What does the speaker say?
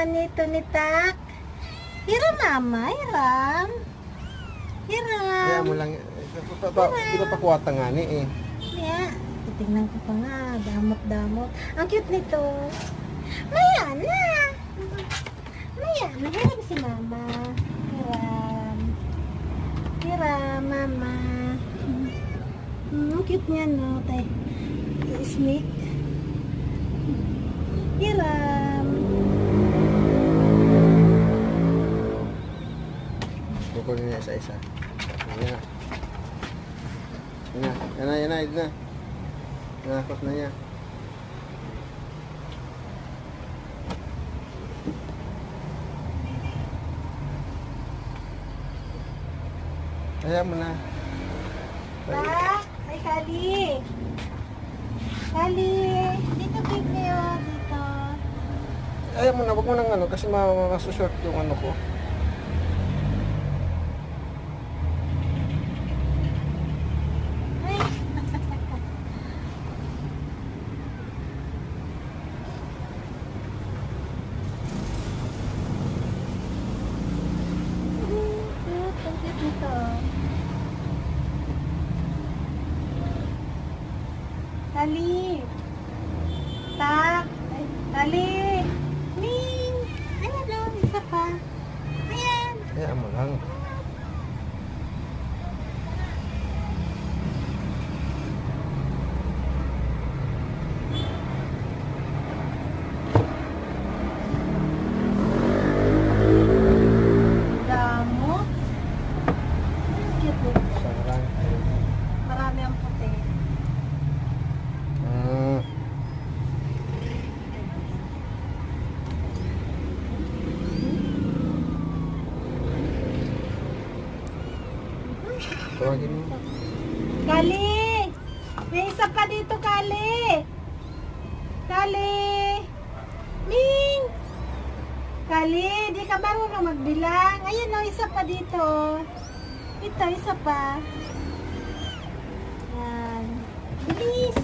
naman ito ni Tak. Hiram mama, hiram. Kaya mo lang, hindi ko pa kuwata nga ni eh. Yeah. Titingnan ko pa nga. Damot-damot. Ang cute nito. Maya na. Maya na. Hiram si mama. Hiram. Hiram, mama. Ang cute niya, no? Snake. Hiram. Kukunin niya isa-isa. Yan na. Yan na. Nakakot na niya. Kaya mo na. Tak, ay Kali. Kali. Dito, baby, oh. Dito. Kaya mo na, wag mo nang ano, kasi masushort yung ano ko. Ay. Ang cute nito. Kali. Tak. Ay, Kali. Ning. Ayan o, isa pa. Ayan. Kaya mo lang. Damo. Cute nito. Sarang. Marami ang puti. Tawagin mo. Kali! May isa pa dito, Kali! Kali! Ming! Kali, di ka marunong magbilang. Ayun o, isa pa dito. Ito, isa pa. Yan. Bilis!